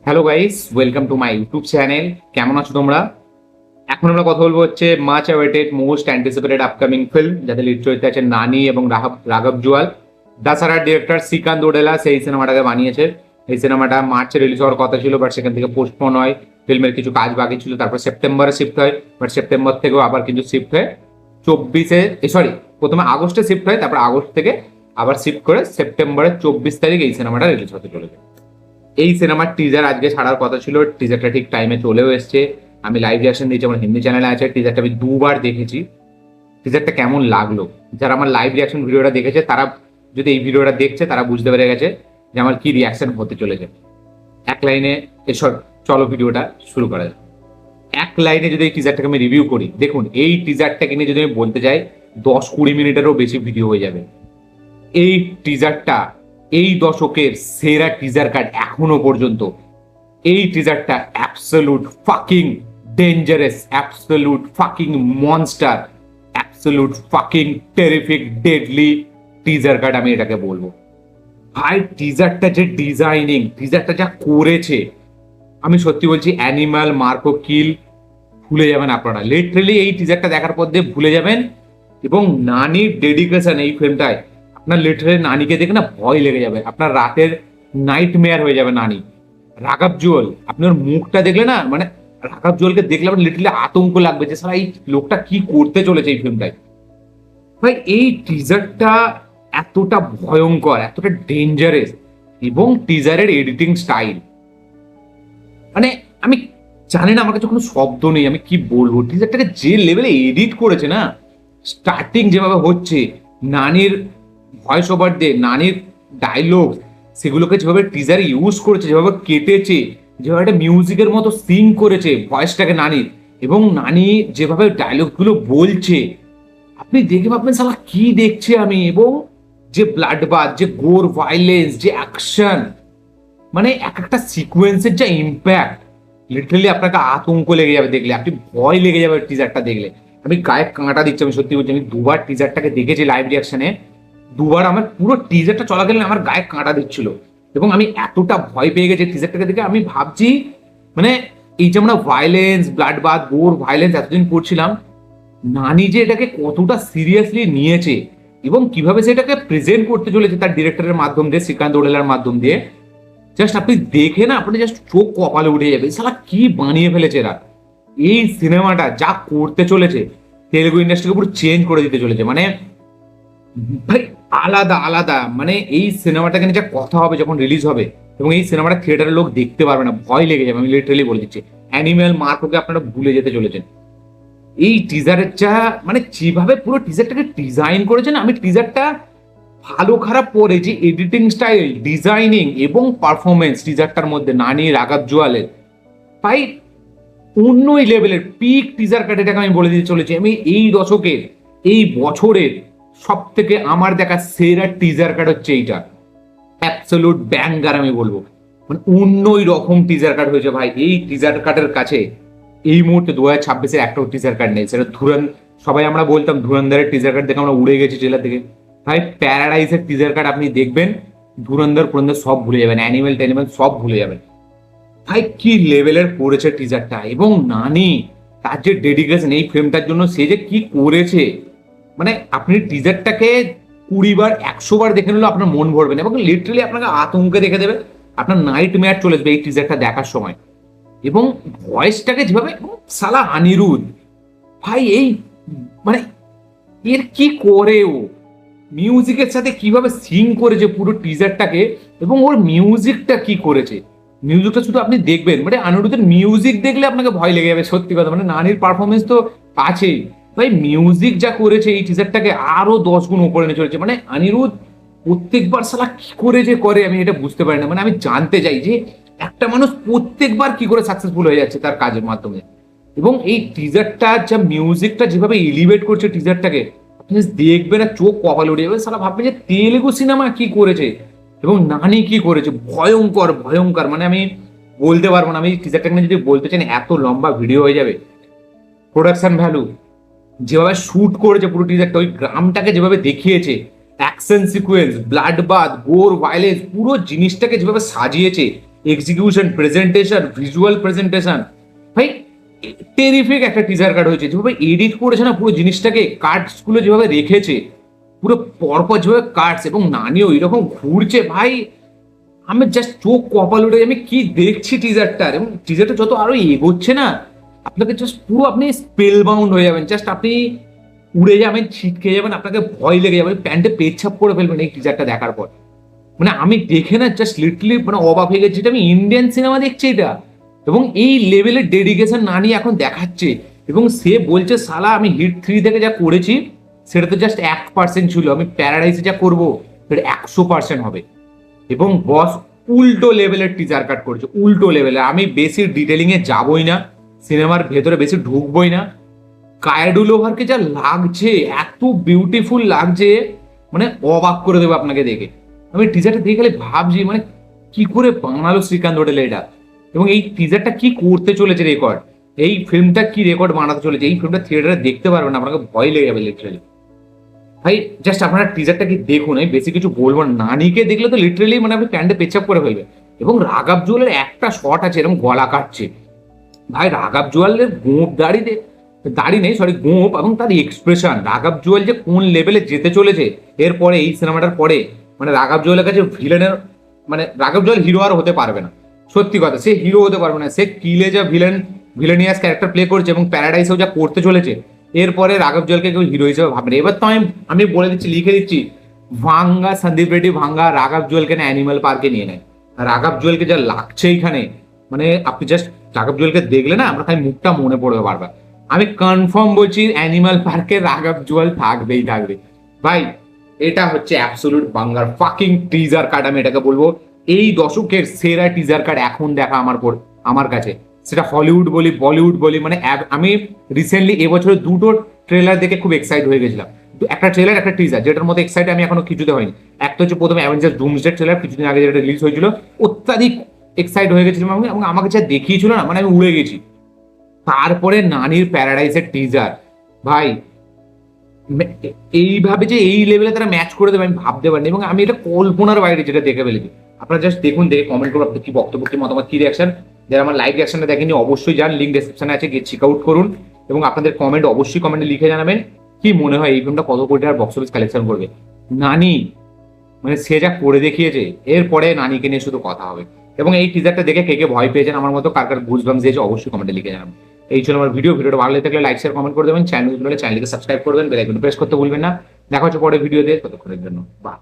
Hello guys, welcome to my YouTube channel. কেমন আছো তোমরা? এখন আমরা কথা বলবো হচ্ছে much awaited most anticipated upcoming film, যাতে লিড চরিত্রে আছে নানি এবং রাঘব জুয়াল। দাসারার ডিরেক্টর শ্রীকান্ত ওডেলা সেই সিনেমাটাকে বানিয়েছে। এই সিনেমাটা মার্চে রিলিজ হওয়ার কথা ছিল, বাট সেখান থেকে পোস্টপোন হয়। ফিল্মের কিছু কাজ বাকি ছিল, তারপর সেপ্টেম্বরে শিফট হয়, বাট সেপ্টেম্বর থেকেও আবার কিন্তু শিফট হয়ে 24-এ, সরি, প্রথমে আগস্টে শিফট হয়, তারপর আগস্ট থেকে আবার শিফট করে সেপ্টেম্বরের 24 তারিখ এই সিনেমাটা রিলিজ হতে চলেছে। এই সিনেমার টিজার আজকে ছাড়ার কথা ছিল, টিজারটা ঠিক টাইমে চলেও এসছে। আমি লাইভ রিয়াকশন দিয়েছি, আমার হিন্দি চ্যানেলে আছে। টিজারটা আমি দুবার দেখেছি। টিজারটা কেমন লাগলো, যারা আমার লাইভ রিয়াকশন ভিডিওটা দেখেছে তারা যদি এই ভিডিওটা দেখছে তারা বুঝতে পেরে গেছে যে আমার কি রিয়াকশন হতে চলেছে। এক লাইনে এসব, চলো ভিডিওটা শুরু করা যায়। এক লাইনে যদি এই টিজারটাকে আমি রিভিউ করি, দেখুন এই টিজারটাকে নিয়ে যদি আমি বলতে যাই 10-20 মিনিটেরও বেশি ভিডিও হয়ে যাবে। এই টিজারটা এই দশকের সেরা টিজার কাট এখনো পর্যন্ত। এই টিজারটা absolute fucking dangerous, absolute fucking monster, absolute fucking terrific deadly teaser cut আমি এটাকে বলবো। ভাই টিজারটা যে ডিজাইনিং, টিজারটা যা করেছে, আমি সত্যি বলছি অ্যানিমাল মার্কো কিল ভুলে যাবেন আপনারা। লিটারালি এই টিজারটা দেখার পর দিয়ে ভুলে যাবেন। এবং নানির ডেডিকেশন এই ফিল্মটায়, আপনার লিটারালি নানিকে দেখে না ভয় লেগে যাবে, আপনার রাতের নাইট মেয়ার হয়ে যাবে নানি। রাঘব জুয়াল, আপনার মুখটা দেখলে না, মানে রাঘব জুয়ালকে দেখলে আপনার লিটারালি আতঙ্ক লাগবে যে সারা এই লোকটা কি করতে চলেছে এই ফিল্মটায়। ভাই এই টিজারটা এতটা ভয়ঙ্কর, এতটা ডেঞ্জারাস, এবং টিজারের এডিটিং স্টাইল, মানে আমি জানি না, আমার কাছে কোনো শব্দ নেই, আমি কি বলবো। টিজারটাকে যে লেভেলে এডিট করেছে না, স্টার্টিং যেভাবে হচ্ছে, নানির ভয়েস ওভার দিয়ে নানির ডায়লগ, সেগুলোকে যেভাবে টিজারে ইউজ করেছে, যেভাবে কেটেছে, যেভাবে একটা মিউজিকের মতো সিং করেছে ভয়েসটাকে নানির, এবং নানি যেভাবে ডায়লগগুলো বলছে, আপনি দেখে ভাববেন সালা কি দেখছি আমি। এবং যে ব্লাড বাথ, যে গোর ভাইলেন্স, যে অ্যাকশন, মানে এক একটা সিকোয়েন্সের যা ইম্প্যাক্ট, লিটারালি আপনাকে আতঙ্ক লেগে যাবে দেখলে, আপনি ভয় লেগে যাবে টিজারটা দেখলে। আমি গায়ে কাঁটা দিচ্ছি, আমি সত্যি বলছি। আমি দুবার টিজারটাকে দেখেছি লাইভ রিয়াকশনে, দুবার আমার পুরো টিজারটা চলাকালীন আমার গায়ে কাঁটা দিচ্ছিল, এবং আমি এতটা ভয় পেয়ে গেছি টিজারটাকে দেখে। আমি ভাবছি মানে এই যে আমরা ভাইলেন্স, ব্লাড বাথ, গোর ভাইলেন্স এতদিন করছিলাম, নানি যে এটাকে কতটা সিরিয়াসলি নিয়েছে এবং কিভাবে সেটাকে প্রেজেন্ট করতে চলেছে তার ডিরেক্টরের মাধ্যম দিয়ে, শ্রীকান্ত ওডেলার মাধ্যম দিয়ে, জাস্ট আপনি দেখে না, আপনি জাস্ট চোখ কপালে উঠে যাবে, সালা কি বানিয়ে ফেলেছে এরা। এই সিনেমাটা যা করতে চলেছে, তেলুগু ইন্ডাস্ট্রিকে পুরো চেঞ্জ করে দিতে চলেছে। মানে ভাই আলাদা আলাদা, মানে এই সিনেমাটাকে নিয়ে যা কথা হবে যখন রিলিজ হবে, এবং এই সিনেমাটা থিয়েটারের লোক দেখতে পারবে না, ভয় লেগে যাবে। আমি লিটারালি বলে দিচ্ছি, অ্যানিম্যাল মার্কোকে আপনারা ভুলে যেতে চলেছেন। এই টিজারের যা, মানে যেভাবে পুরো টিজারটাকে ডিজাইন করেছেন, আমি টিজারটা ভালো খারাপ পরে যে এডিটিং স্টাইল, ডিজাইনিং এবং পারফরমেন্স টিজারটার মধ্যে নানি, রাঘব জুয়ালের, ভাই অন্যই লেভেলের পিক টিজার কাট এটাকে আমি বলে দিতে চলেছি। আমি এই দশকের, এই বছরের সব থেকে আমার দেখা সেরা টিজার কাট হচ্ছে এইটা। অ্যাবসলিউট ব্যাঙ্গার আমি বলবো, মানে অন্যই রকম টিজার কাট হয়েছে ভাই। এই টিজার কাটের কাছে এই মুহূর্তে 2026-এর একটাও টিজার কাট নেই। সেটা সবাই আমরা বলতাম ধুরন্ধরের টিজার কাট দেখে আমরা উড়ে গেছি ট্রেলার থেকে। ভাই প্যারাডাইসের টিজার কাট আপনি দেখবেন, ধুরন্ধর সব ভুলে যাবেন, অ্যানিমেল ট্যানিমেল সব ভুলে যাবেন। ভাই কি লেভেলের করেছে টিজারটা, এবং নানি তার যে ডেডিকেশন এই ফিল্মটার জন্য, সে যে কি করেছে, মানে আপনি টিজারটাকে 20 বার 100 বার দেখে নিলেও আপনার মন ভরবে না, এবং লিটারালি আপনাকে আতঙ্কে রেখে দেবে, আপনার নাইট মেয়ার চলে আসবে এই টিজারটা দেখার সময়। এবং ভয়েসটাকে যেভাবে, সালা অনিরুদ্ধ, ভাই এই মানে এর কি করে ও, মিউজিকের সাথে কিভাবে সিং করেছে পুরো টিজারটাকে, এবং ওর মিউজিকটা কি করেছে। মিউজিকটা শুধু আপনি দেখবেন, মানে অনিরুদ্ধের মিউজিক দেখলে আপনাকে ভয় লেগে যাবে, সত্যি কথা। মানে নানির পারফরমেন্স তো আছেই, ভাই মিউজিক যা করেছে এই টিজারটাকে আরো 10 গুণ উপরে নিয়ে চলেছে। মানে অনিরুদ্ধ প্রত্যেকবার সালা কি করে যে করে আমি এটা বুঝতে পারি না। মানে আমি জানতে চাই যে একটা মানুষ প্রত্যেকবার কি করে সাকসেসফুল হয়ে যাচ্ছে তার কাজের মাধ্যমে। এবং এই টিজারটা যা মিউজিকটা যেভাবে এলিভেট করছে টিজারটাকে, আপনি দেখবেন আর চোখ কপালে উঠে যাবে, সালা ভাববে যে তেলেগু সিনেমা কি করেছে এবং নানি কি করেছে। ভয়ঙ্কর ভয়ঙ্কর, মানে আমি বলতে পারবো না। আমি টিজারটাকে নিয়ে যদি বলতে চাই এত লম্বা ভিডিও হয়ে যাবে। প্রোডাকশন ভ্যালু, যেভাবে শুট করেছে পুরো টিজারটা, ওই গ্রামটাকে যেভাবে দেখিয়েছে, অ্যাকশন সিকোয়েন্স, ব্লাড বাথ, গোর ভাইলেন্স, পুরো জিনিসটাকে যেভাবে সাজিয়েছে, এক্সিকিউশন, প্রেজেন্টেশন, ভিজুয়াল প্রেজেন্টেশন, ভাই টেরিফিক একটা টিজার কার্ড হয়েছে। যেভাবে এডিট করেছে না পুরো জিনিসটাকে, কার্ডস গুলো যেভাবে রেখেছে পুরো পরপর যেভাবে কাটস, এবং নানিও এরকম ঘুরছে ভাই, আমি জাস্ট চোখ কপাল উঠে, আমি কি দেখছি টিজারটার। এবং টিজারটা যত আরো এগোচ্ছে না, আপনাকে জাস্ট পুরো আপনি স্পেল বাউন্ড হয়ে যাবেন, জাস্ট আপনি উড়ে যাবেন, ছিটকে যাবেন, আপনাকে ভয় লেগে যাবে, প্যান্টে পেচ্ছাপ করে ফেলবেন এই টিজারটা দেখার পর। মানে আমি দেখে না জাস্ট লিটলি মানে অবাক হয়ে গেছি, যেটা আমি ইন্ডিয়ান সিনেমা দেখছি এটা, এবং এই লেভেলের ডেডিকেশন নানি এখন দেখাচ্ছে। এবং সে বলছে সালা আমি হিট 3 থেকে যা করেছি সেটা তো জাস্ট 1% ছিল, আমি প্যারাডাইসে যা করবো সেটা 100% হবে। এবং বস উল্টো লেভেলের টিজার কাট করেছে, উল্টো লেভেলের। আমি বেশি ডিটেলিং এ যাবই না, সিনেমার ভেতরে বেশি ঢুকবই না। কায়ডুলোভারকে যা লাগছে, এত বিউটিফুল লাগছে, মানে অবাক করে দেবে আপনাকে দেখে। আমি টিজারটা দেখে খালি ভাবছি মানে কি করে বানালো শ্রীকান্ত হোটেলে এটা, এবং এই টিজারটা কি করতে চলেছে রেকর্ড, এই ফিল্মটা কি রেকর্ড বানাতে চলেছে। এই ফিল্মটা থিয়েটারে দেখতে পারবেন না, আপনাকে ভয় লেগে যাবে লিটারালি। ভাই জাস্ট আপনারা টিজারটা কি দেখুন, আমি বেশি কিছু বলবো না। নানিকে দেখলে তো লিটারালি মানে আপনি প্যান্টে পেচাপ করে ফেলবে। এবং রাঘব জুয়ালের একটা শট আছে এরকম গলা কাটছে, ভাই রাঘব জুয়ালের গোঁপ দাড়ি নেই সরি গোঁপ, এবং তার এক্সপ্রেশন, রাঘব জুয়াল যে কোন লেভেলে যেতে চলেছে এরপরে, এই সিনেমাটার পরে। মানে রাঘব জুয়ালের কাছে ভিলেনের, মানে রাঘব জুয়াল হিরো আর হতে পারবে না, সত্যি কথা, সে হিরো হতে পারবে না। সে কিলে যা ভিলেনিয়াস ক্যারেক্টার প্লে করছে এবং প্যারাডাইসেও যা করতে চলেছে, এরপরে রাঘব জুয়ালকে কেউ হিরো হিসেবে ভাববে না। এবার তো আমি বলে দিচ্ছি, লিখে দিচ্ছি, ভাঙ্গা সন্দীপ রেড্ডি ভাঙ্গা রাঘব জুয়ালকে না অ্যানিমাল পার্কে নিয়ে নেয়। রাঘব জুয়ালকে যা লাগছে এইখানে, মানে আপনি জাস্ট রাঘব জুয়ালকে দেখলে না আমরা খালি মুখটা মনে পড়বে বারবার। আমি কনফার্ম বলছি অ্যানিমাল পার্কে রাঘব জুয়াল থাকবেই থাকবে। ভাই এটা হচ্ছে অ্যাবসলিউট বাংলার ফাকিং টিজার কার্ড, আমি এটাকে বলবো এই দশকের সেরা টিজার কার্ড এখন দেখা আমার কাছে। সেটা হলিউড বলি বলিউড বলি, মানে আমি রিসেন্টলি এবছরে দুটো ট্রেলার দেখে খুব এক্সাইট হয়ে গেছিলাম। একটা ট্রেলার একটা টিজার, যেটার মধ্যে এক্সাইট আমি এখনো কিছুতে হয়নি। একটা হচ্ছে প্রথমে অ্যাভেঞ্জার্স ডুমসডে ট্রেলার কিছুদিন আগে যেটা রিলিজ হয়েছিল, অত্যাধিক এক্সাইট হয়ে গেছিলাম আমি, এবং আমাকে যা দেখিয়েছিল না মানে আমি উড়ে গেছি। তারপরে নানির প্যারাডাইসের টিজার, ভাই এইভাবে যে এই লেভেলে তারা ম্যাচ করে দেবে আমি ভাবতে পারিনি, এবং আমি এটা কল্পনার বাইরে যেটা দেখে ফেলেছি। আপনারা জাস্ট দেখুন, দেখে কমেন্ট করুন আপনার কি বক্তব্য, কি মতামত, কি রিয়াকশন। যারা আমার লাইভ রিয়াকশনটা দেখেনি অবশ্যই যান, লিঙ্ক ডেসক্রিপশনে আছে, গিয়ে চেক আউট করুন। এবং আপনাদের কমেন্ট অবশ্যই কমেন্টে লিখে জানাবেন কি মনে হয় এই ফিল্মটা কত কোটি টাকার বক্স অফিস কালেকশন করবে। নানি মানে সে যা করে দেখিয়েছে, এরপরে নানিকে নিয়ে শুধু কথা হবে। এবং এই টিজারটা দেখে কে কে ভয় পেয়েছেন আমার মতো, কার কার গুজবাম্পস দিয়েছে অবশ্যই কমেন্টে লিখে জানাবেন। এই ছিল আমার ভিডিওটা ভালো লেগে থাকলে লাইক শেয়ার কমেন্ট করে দেবেন, চ্যানেলকে সাবস্ক্রাইব করবেন, বেল আইকন প্রেস করতে ভুলবেন না। দেখা হচ্ছে পরে ভিডিওতে, ততক্ষণের জন্য বাই।